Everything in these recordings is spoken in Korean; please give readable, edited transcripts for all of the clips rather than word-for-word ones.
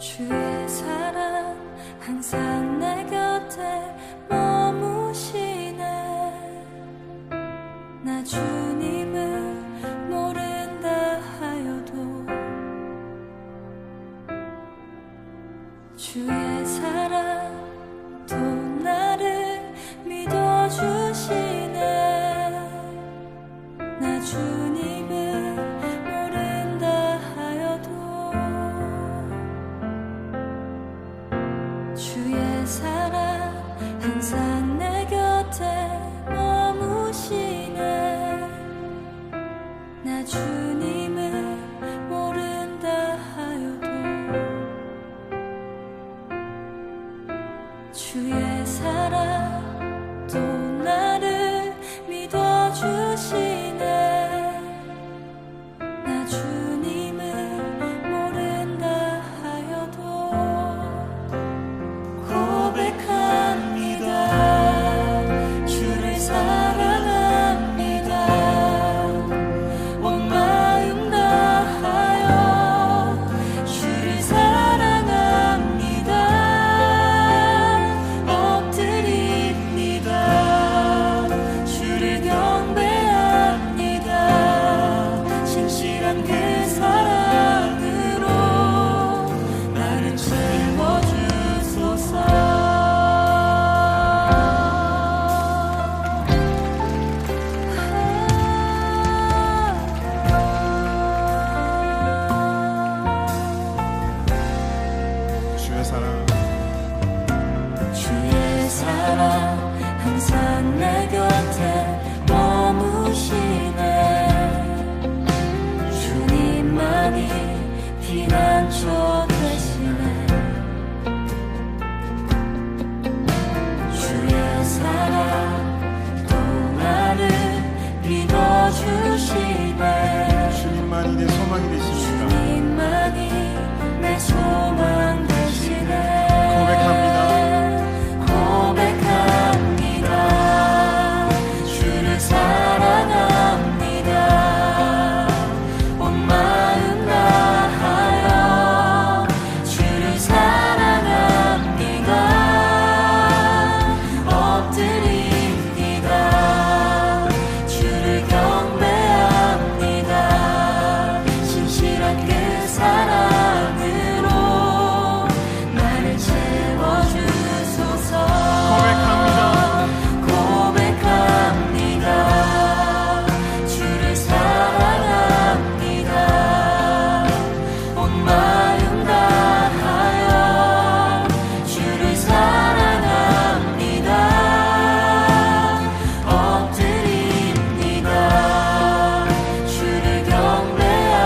주의 사랑 항상 내 곁에 머무시네. 나 주님을 모른다 하여도 주의 사랑 또 나를 믿어주시네. 나 주님을 모른다 하여도 주의 사랑 항상 내 곁에 머무시네. 나 주님을 모른다 하여도 주의 사랑 또 나를 믿어주시네. 나 주님을 모른다 하여도 고백합니다. 주를 사랑합니다. 온 마음 다하여 주를 사랑합니다. 엎드립니다. 주를 경배합니다. 신실한 그 사랑으로 나를 채워주소서. 주의 사랑 주의 사랑 항상 내 곁에 머무시네. 주님만이 피난처 되시네. 주의 사랑 또 나를 믿어주시네. 주님만이 내 소망이 되십니다. 주님만이 내 소망 되시네. 고백합니다. 주를 사랑합니다. 온 마음 다하여 주를 사랑합니다. 엎드립니다. 주를 경배합니다. 신실한 그 사랑으로 나를 채워주소서. 고백합니다. 주를 사랑합니다. 온 마음 다하여 주를 사랑합니다. 엎드립니다. 주를 경배합니다.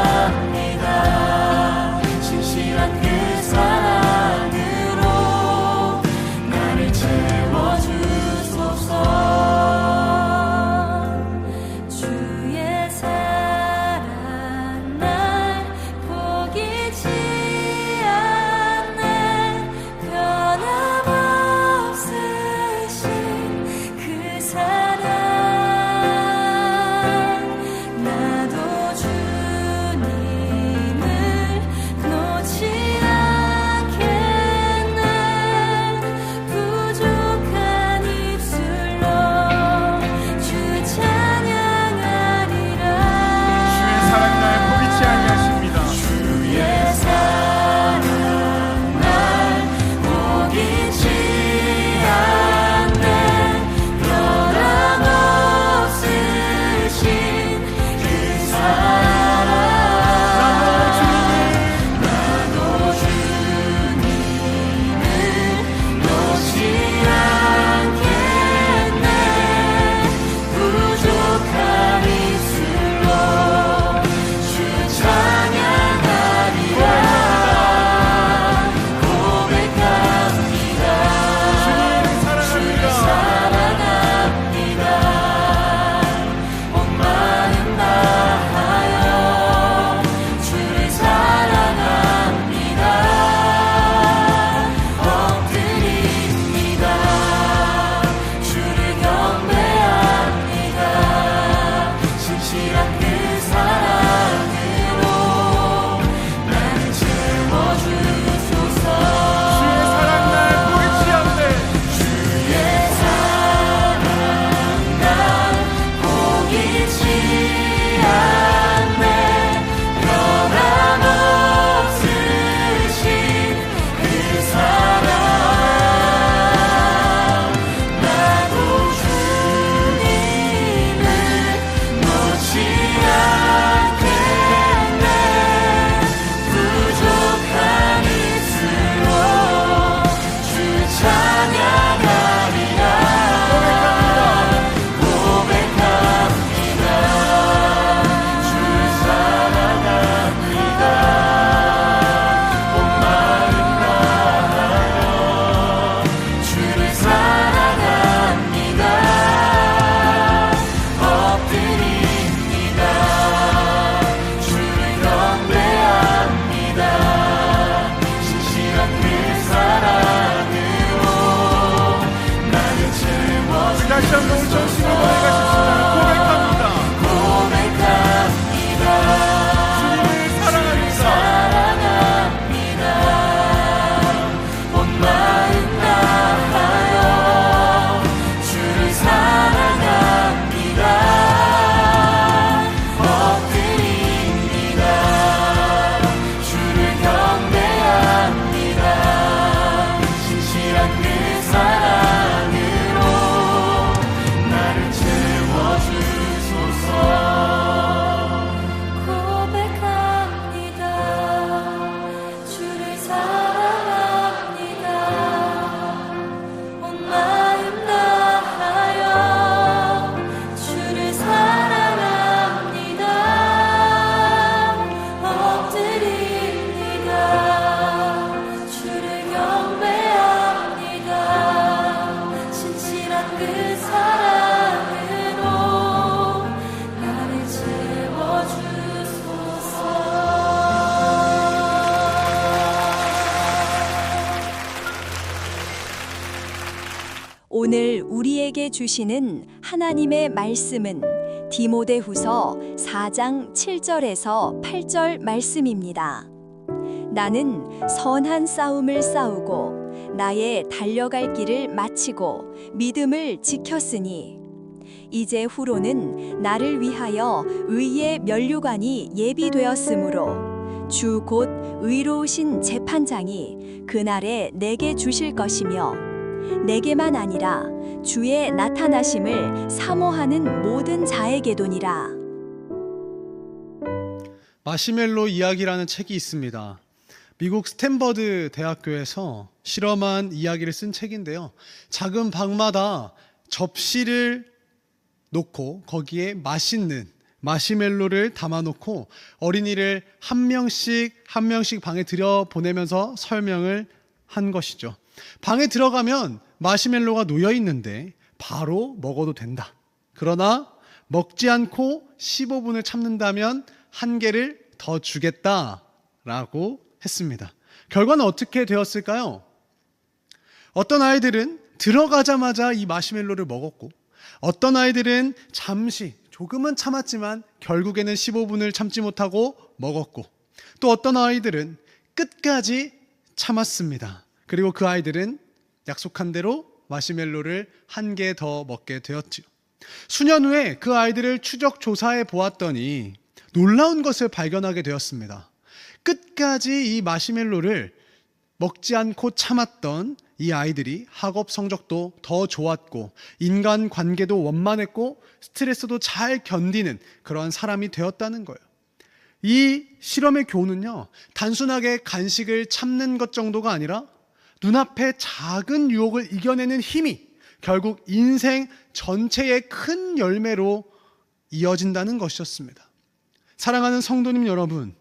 오늘 우리에게 주시는 하나님의 말씀은 디모데후서 4장 7절에서 8절 말씀입니다. 나는 선한 싸움을 싸우고 나의 달려갈 길을 마치고 믿음을 지켰으니 이제 후로는 나를 위하여 의의 면류관이 예비되었으므로 주 곧 의로우신 재판장이 그날에 내게 주실 것이며 내게만 아니라 주의 나타나심을 사모하는 모든 자에게도니라. 마시멜로 이야기라는 책이 있습니다. 미국 스탠버드 대학교에서 실험한 이야기를 쓴 책인데요. 작은 방마다 접시를 놓고 거기에 맛있는 마시멜로를 담아놓고 어린이를 한 명씩 방에 들여보내면서 설명을 한 것이죠. 방에 들어가면 마시멜로가 놓여 있는데 바로 먹어도 된다. 그러나 먹지 않고 15분을 참는다면 한 개를 더 주겠다라고 했습니다. 결과는 어떻게 되었을까요? 어떤 아이들은 들어가자마자 이 마시멜로를 먹었고 어떤 아이들은 잠시 조금은 참았지만 결국에는 15분을 참지 못하고 먹었고 또 어떤 아이들은 끝까지 참았습니다. 그리고 그 아이들은 약속한 대로 마시멜로를 한 개 더 먹게 되었지요. 수년 후에 그 아이들을 추적 조사해 보았더니 놀라운 것을 발견하게 되었습니다. 끝까지 이 마시멜로를 먹지 않고 참았던 이 아이들이 학업 성적도 더 좋았고 인간 관계도 원만했고 스트레스도 잘 견디는 그러한 사람이 되었다는 거예요. 이 실험의 교훈은요, 단순하게 간식을 참는 것 정도가 아니라 눈앞의 작은 유혹을 이겨내는 힘이 결국 인생 전체의 큰 열매로 이어진다는 것이었습니다. 사랑하는 성도님 여러분,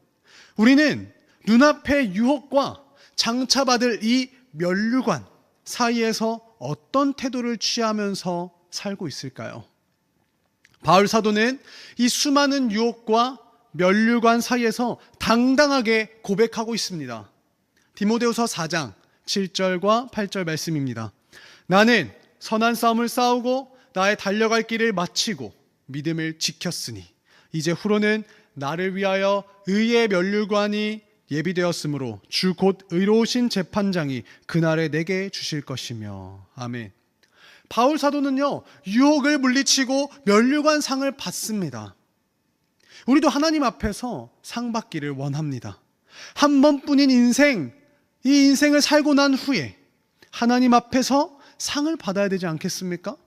우리는 눈앞의 유혹과 장차받을 이 면류관 사이에서 어떤 태도를 취하면서 살고 있을까요? 바울 사도는 이 수많은 유혹과 면류관 사이에서 당당하게 고백하고 있습니다. 디모데후서 4장 7절과 8절 말씀입니다. 나는 선한 싸움을 싸우고 나의 달려갈 길을 마치고 믿음을 지켰으니 이제 후로는 나를 위하여 의의 면류관이 예비되었으므로 주 곧 의로우신 재판장이 그날에 내게 주실 것이며. 아멘. 바울 사도는요, 유혹을 물리치고 면류관 상을 받습니다. 우리도 하나님 앞에서 상 받기를 원합니다. 한 번뿐인 인생, 이 인생을 살고 난 후에 하나님 앞에서 상을 받아야 되지 않겠습니까?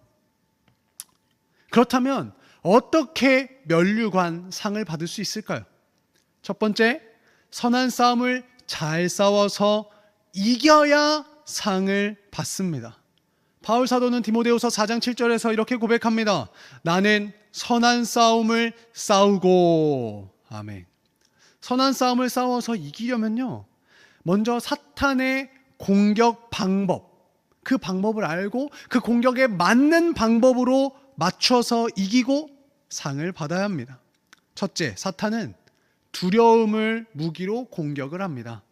그렇다면 어떻게 면류관 상을 받을 수 있을까요? 첫 번째, 선한 싸움을 잘 싸워서 이겨야 상을 받습니다. 바울 사도는 디모데후서 4장 7절에서 이렇게 고백합니다. 나는 선한 싸움을 싸우고. 아멘. 선한 싸움을 싸워서 이기려면요, 먼저 사탄의 공격 방법, 그 방법을 알고 그 공격에 맞는 방법으로 맞춰서 이기고 상을 받아야 합니다. 첫째, 사탄은 두려움을 무기로 공격을 합니다.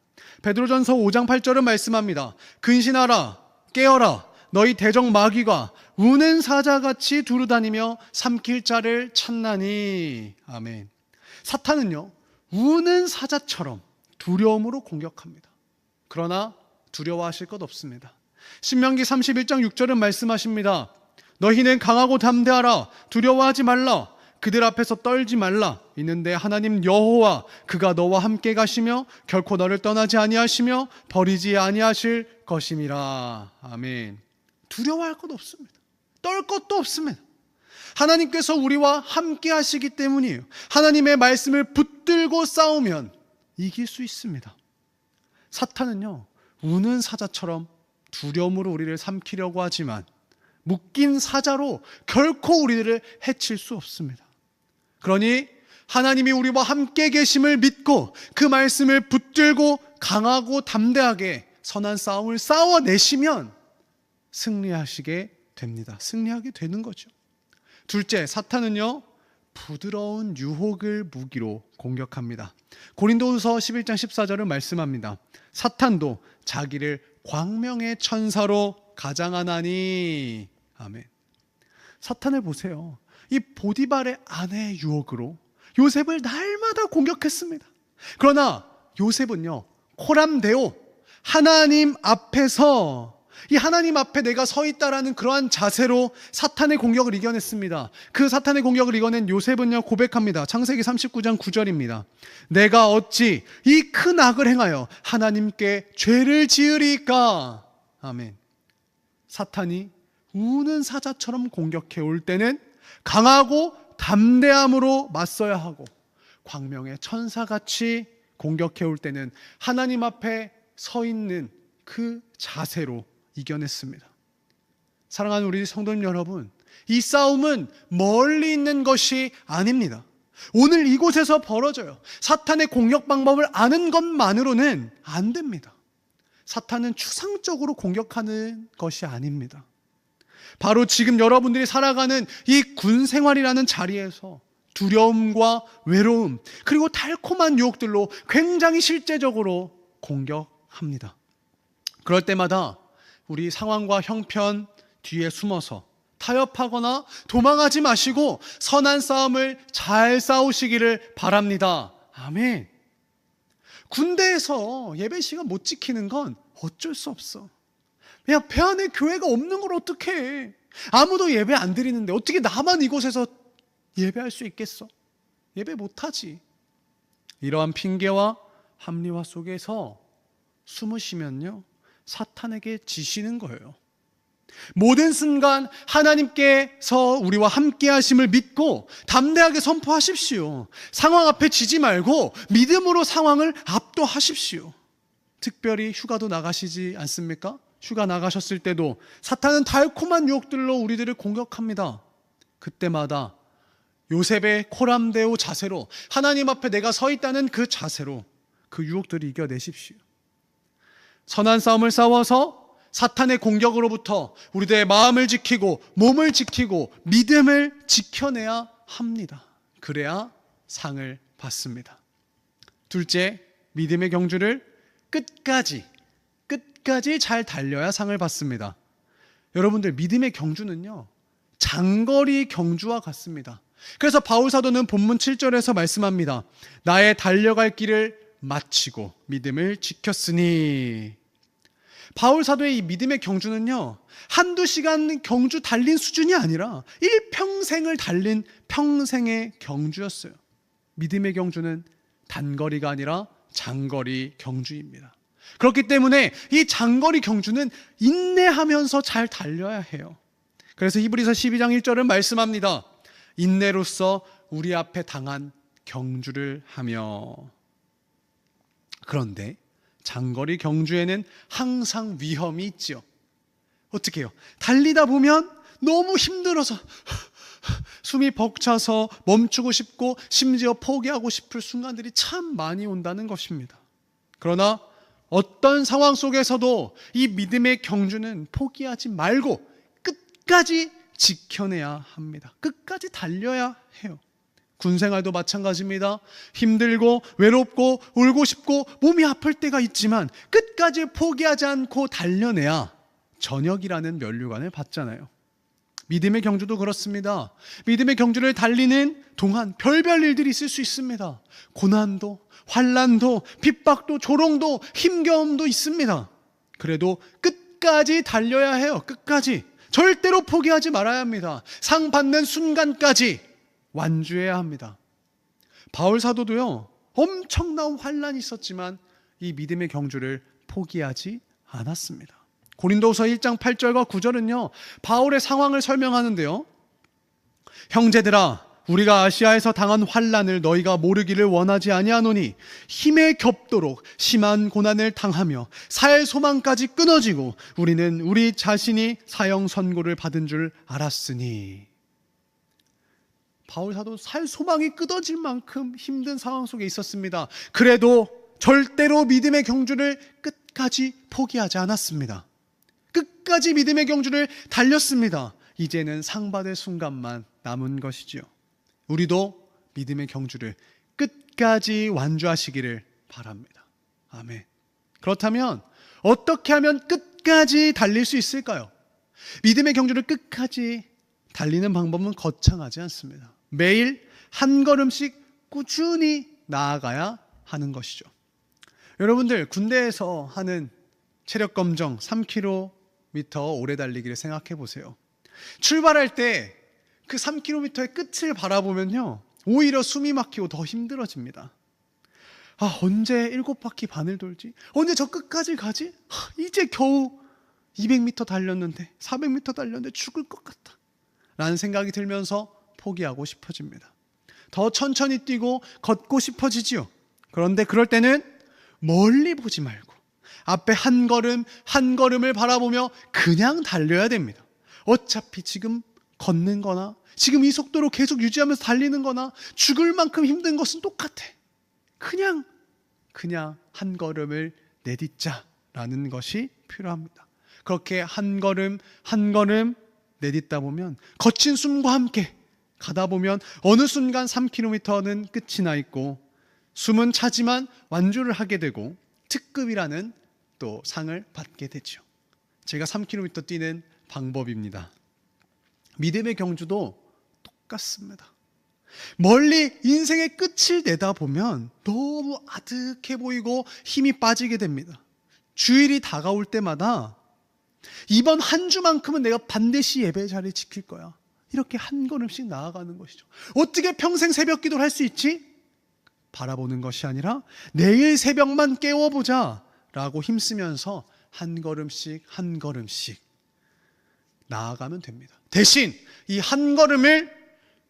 베드로전서 5장 8절은 말씀합니다. 근신하라, 깨어라, 너희 대적 마귀가 우는 사자같이 두루다니며 삼킬 자를 찾나니. 아멘. 사탄은요, 우는 사자처럼 두려움으로 공격합니다. 그러나 두려워하실 것 없습니다. 신명기 31장 6절은 말씀하십니다. 너희는 강하고 담대하라, 두려워하지 말라, 그들 앞에서 떨지 말라. 이는데 하나님 여호와 그가 너와 함께 가시며 결코 너를 떠나지 아니하시며 버리지 아니하실 것임이라. 아멘. 두려워할 것 없습니다. 떨 것도 없습니다. 하나님께서 우리와 함께 하시기 때문이에요. 하나님의 말씀을 붙들고 싸우면 이길 수 있습니다. 사탄은요, 우는 사자처럼 두려움으로 우리를 삼키려고 하지만 묶인 사자로 결코 우리를 해칠 수 없습니다. 그러니 하나님이 우리와 함께 계심을 믿고 그 말씀을 붙들고 강하고 담대하게 선한 싸움을 싸워내시면 승리하시게 됩니다. 승리하게 되는 거죠. 둘째, 사탄은요, 부드러운 유혹을 무기로 공격합니다. 고린도후서 11장 14절은 말씀합니다. 사탄도 자기를 광명의 천사로 가장하나니. 아멘. 사탄을 보세요. 이 보디발의 아내의 유혹으로 요셉을 날마다 공격했습니다. 그러나 요셉은요, 코람데오, 하나님 앞에서, 이 하나님 앞에 내가 서 있다라는 그러한 자세로 사탄의 공격을 이겨냈습니다. 그 사탄의 공격을 이겨낸 요셉은요, 고백합니다. 창세기 39장 9절입니다. 내가 어찌 이 큰 악을 행하여 하나님께 죄를 지으리까? 아멘. 사탄이 우는 사자처럼 공격해 올 때는 강하고 담대함으로 맞서야 하고, 광명의 천사같이 공격해 올 때는 하나님 앞에 서 있는 그 자세로 이겨냈습니다. 사랑하는 우리 성도님 여러분, 이 싸움은 멀리 있는 것이 아닙니다. 오늘 이곳에서 벌어져요. 사탄의 공격 방법을 아는 것만으로는 안 됩니다. 사탄은 추상적으로 공격하는 것이 아닙니다. 바로 지금 여러분들이 살아가는 이 군 생활이라는 자리에서 두려움과 외로움, 그리고 달콤한 유혹들로 굉장히 실제적으로 공격합니다. 그럴 때마다 우리 상황과 형편 뒤에 숨어서 타협하거나 도망하지 마시고 선한 싸움을 잘 싸우시기를 바랍니다. 아멘. 군대에서 예배 시간 못 지키는 건 어쩔 수 없어. 야, 배 안에 교회가 없는 걸 어떻게 해? 아무도 예배 안 드리는데 어떻게 나만 이곳에서 예배할 수 있겠어? 예배 못하지. 이러한 핑계와 합리화 속에서 숨으시면요, 사탄에게 지시는 거예요. 모든 순간 하나님께서 우리와 함께 하심을 믿고 담대하게 선포하십시오. 상황 앞에 지지 말고 믿음으로 상황을 압도하십시오. 특별히 휴가도 나가시지 않습니까? 휴가 나가셨을 때도 사탄은 달콤한 유혹들로 우리들을 공격합니다. 그때마다 요셉의 코람데오 자세로, 하나님 앞에 내가 서 있다는 그 자세로 그 유혹들을 이겨내십시오. 선한 싸움을 싸워서 사탄의 공격으로부터 우리들의 마음을 지키고 몸을 지키고 믿음을 지켜내야 합니다. 그래야 상을 받습니다. 둘째, 믿음의 경주를 끝까지 잘 달려야 상을 받습니다. 여러분들, 믿음의 경주는요, 장거리 경주와 같습니다. 그래서 바울 사도는 본문 7절에서 말씀합니다. 나의 달려갈 길을 마치고 믿음을 지켰으니. 바울 사도의 이 믿음의 경주는요, 한두 시간 경주 달린 수준이 아니라 일평생을 달린 평생의 경주였어요. 믿음의 경주는 단거리가 아니라 장거리 경주입니다. 그렇기 때문에 이 장거리 경주는 인내하면서 잘 달려야 해요. 그래서 히브리서 12장 1절은 말씀합니다. 인내로써 우리 앞에 당한 경주를 하며. 그런데 장거리 경주에는 항상 위험이 있죠. 어떻게 해요? 달리다 보면 너무 힘들어서 숨이 벅차서 멈추고 싶고 심지어 포기하고 싶을 순간들이 참 많이 온다는 것입니다. 그러나 어떤 상황 속에서도 이 믿음의 경주는 포기하지 말고 끝까지 지켜내야 합니다. 끝까지 달려야 해요. 군생활도 마찬가지입니다. 힘들고 외롭고 울고 싶고 몸이 아플 때가 있지만 끝까지 포기하지 않고 달려내야 전역이라는 면류관을 받잖아요. 믿음의 경주도 그렇습니다. 믿음의 경주를 달리는 동안 별별 일들이 있을 수 있습니다. 고난도, 환난도, 핍박도, 조롱도, 힘겨움도 있습니다. 그래도 끝까지 달려야 해요. 끝까지. 절대로 포기하지 말아야 합니다. 상 받는 순간까지 완주해야 합니다. 바울 사도도요, 엄청난 환난이 있었지만 이 믿음의 경주를 포기하지 않았습니다. 고린도후서 1장 8절과 9절은요, 바울의 상황을 설명하는데요. 형제들아, 우리가 아시아에서 당한 환난을 너희가 모르기를 원하지 아니하노니 힘에 겹도록 심한 고난을 당하며 살 소망까지 끊어지고 우리는 우리 자신이 사형 선고를 받은 줄 알았으니. 바울 사도 살 소망이 끊어질 만큼 힘든 상황 속에 있었습니다. 그래도 절대로 믿음의 경주를 끝까지 포기하지 않았습니다. 끝까지 믿음의 경주를 달렸습니다. 이제는 상 받을 순간만 남은 것이지요. 우리도 믿음의 경주를 끝까지 완주하시기를 바랍니다. 아멘. 그렇다면 어떻게 하면 끝까지 달릴 수 있을까요? 믿음의 경주를 끝까지 달리는 방법은 거창하지 않습니다. 매일 한 걸음씩 꾸준히 나아가야 하는 것이죠. 여러분들 군대에서 하는 체력 검정 3km 오래 달리기를 생각해 보세요. 출발할 때 그 3km의 끝을 바라보면요, 오히려 숨이 막히고 더 힘들어집니다. 언제 7바퀴 반을 돌지? 언제 저 끝까지 가지? 이제 겨우 200m 달렸는데, 400m 달렸는데 죽을 것 같다 라는 생각이 들면서 포기하고 싶어집니다. 더 천천히 뛰고 걷고 싶어지지요. 그런데 그럴 때는 멀리 보지 말고 앞에 한 걸음 한 걸음을 바라보며 그냥 달려야 됩니다. 어차피 지금 걷는 거나 지금 이 속도로 계속 유지하면서 달리는 거나 죽을 만큼 힘든 것은 똑같아. 그냥 한 걸음을 내딛자라는 것이 필요합니다. 그렇게 한 걸음 한 걸음 내딛다 보면 거친 숨과 함께 가다 보면 어느 순간 3km는 끝이 나 있고 숨은 차지만 완주를 하게 되고 특급이라는 또 상을 받게 되죠. 제가 3km 뛰는 방법입니다. 믿음의 경주도 똑같습니다. 멀리 인생의 끝을 내다보면 너무 아득해 보이고 힘이 빠지게 됩니다. 주일이 다가올 때마다 이번 한 주만큼은 내가 반드시 예배 자리 지킬 거야, 이렇게 한 걸음씩 나아가는 것이죠. 어떻게 평생 새벽 기도를 할 수 있지? 바라보는 것이 아니라 내일 새벽만 깨워보자 라고 힘쓰면서 한 걸음씩 한 걸음씩 나아가면 됩니다. 대신 이 한 걸음을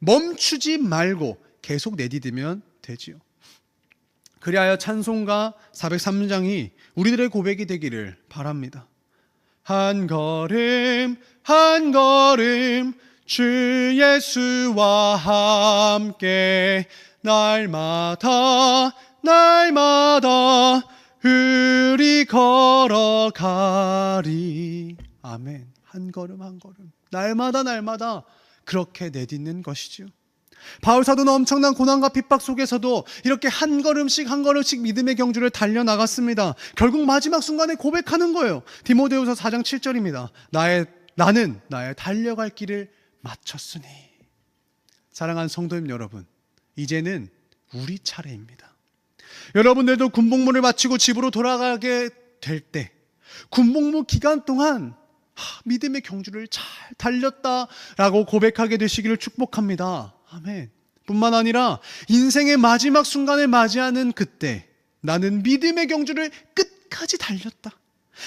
멈추지 말고 계속 내디디면 되지요. 그리하여 찬송가 403장이 우리들의 고백이 되기를 바랍니다. 한 걸음 한 걸음 주 예수와 함께 날마다 우리 걸어가리. 아멘. 한 걸음 한 걸음 날마다 그렇게 내딛는 것이죠. 바울 사도는 엄청난 고난과 핍박 속에서도 이렇게 한 걸음씩 한 걸음씩 믿음의 경주를 달려나갔습니다. 결국 마지막 순간에 고백하는 거예요. 디모데후서 4장 7절입니다. 나는 나의 달려갈 길을 마쳤으니. 사랑하는 성도님 여러분, 이제는 우리 차례입니다. 여러분들도 군복무를 마치고 집으로 돌아가게 될 때 군복무 기간 동안 믿음의 경주를 잘 달렸다라고 고백하게 되시기를 축복합니다. 아멘. 뿐만 아니라 인생의 마지막 순간을 맞이하는 그때 나는 믿음의 경주를 끝까지 달렸다.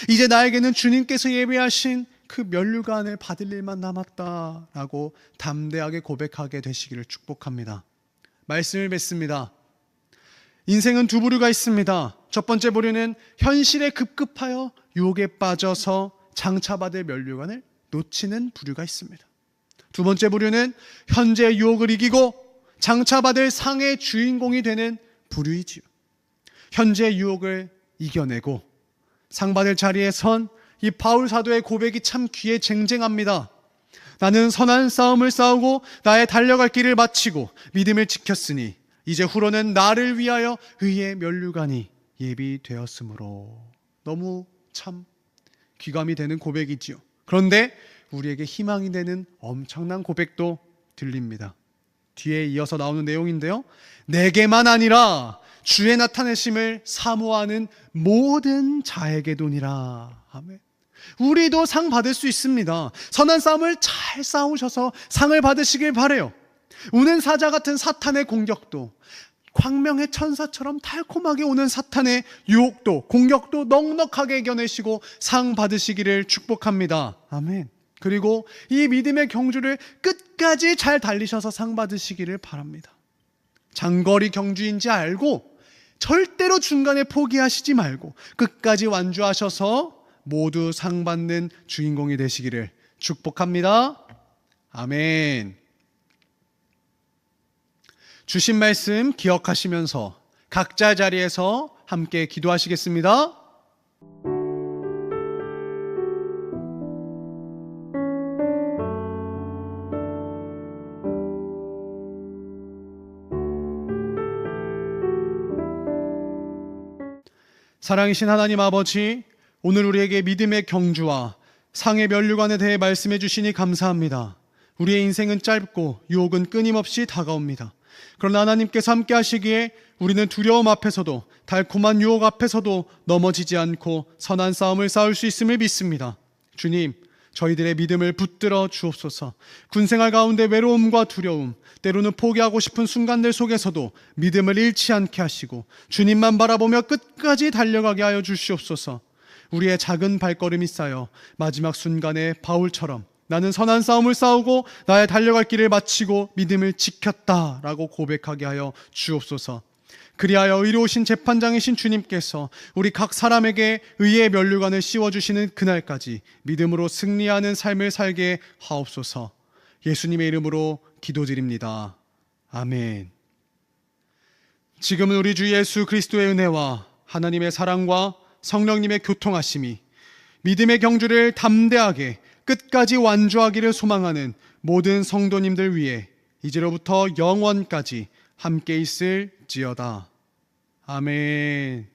이제 나에게는 주님께서 예비하신 그 면류관을 받을 일만 남았다라고 담대하게 고백하게 되시기를 축복합니다. 말씀을 맺습니다. 인생은 두 부류가 있습니다. 첫 번째 부류는 현실에 급급하여 유혹에 빠져서 장차받을 면류관을 놓치는 부류가 있습니다. 두 번째 부류는 현재 유혹을 이기고 장차받을 상의 주인공이 되는 부류이지요. 현재 유혹을 이겨내고 상 받을 자리에 선 이 바울 사도의 고백이 참 귀에 쟁쟁합니다. 나는 선한 싸움을 싸우고 나의 달려갈 길을 마치고 믿음을 지켰으니 이제 후로는 나를 위하여 의의 면류관이 예비되었으므로. 너무 참 귀감이 되는 고백이지요. 그런데 우리에게 희망이 되는 엄청난 고백도 들립니다. 뒤에 이어서 나오는 내용인데요, 내게만 아니라 주의 나타내심을 사모하는 모든 자에게도니라. 아멘. 우리도 상 받을 수 있습니다. 선한 싸움을 잘 싸우셔서 상을 받으시길 바라요. 우는 사자 같은 사탄의 공격도, 광명의 천사처럼 달콤하게 오는 사탄의 유혹도, 공격도 넉넉하게 이겨내시고 상 받으시기를 축복합니다. 아멘. 그리고 이 믿음의 경주를 끝까지 잘 달리셔서 상 받으시기를 바랍니다. 장거리 경주인지 알고 절대로 중간에 포기하시지 말고 끝까지 완주하셔서 모두 상 받는 주인공이 되시기를 축복합니다. 아멘. 주신 말씀 기억하시면서 각자 자리에서 함께 기도하시겠습니다. 사랑이신 하나님 아버지, 오늘 우리에게 믿음의 경주와 상의 면류관에 대해 말씀해 주시니 감사합니다. 우리의 인생은 짧고 유혹은 끊임없이 다가옵니다. 그러나 하나님께서 함께 하시기에 우리는 두려움 앞에서도 달콤한 유혹 앞에서도 넘어지지 않고 선한 싸움을 싸울 수 있음을 믿습니다. 주님, 저희들의 믿음을 붙들어 주옵소서. 군생활 가운데 외로움과 두려움, 때로는 포기하고 싶은 순간들 속에서도 믿음을 잃지 않게 하시고 주님만 바라보며 끝까지 달려가게 하여 주시옵소서. 우리의 작은 발걸음이 쌓여 마지막 순간에 바울처럼 나는 선한 싸움을 싸우고 나의 달려갈 길을 마치고 믿음을 지켰다라고 고백하게 하여 주옵소서. 그리하여 의로우신 재판장이신 주님께서 우리 각 사람에게 의의 면류관을 씌워주시는 그날까지 믿음으로 승리하는 삶을 살게 하옵소서. 예수님의 이름으로 기도드립니다. 아멘. 지금은 우리 주 예수 그리스도의 은혜와 하나님의 사랑과 성령님의 교통하심이 믿음의 경주를 담대하게 끝까지 완주하기를 소망하는 모든 성도님들 위해 이제로부터 영원까지 함께 있을지어다. 아멘.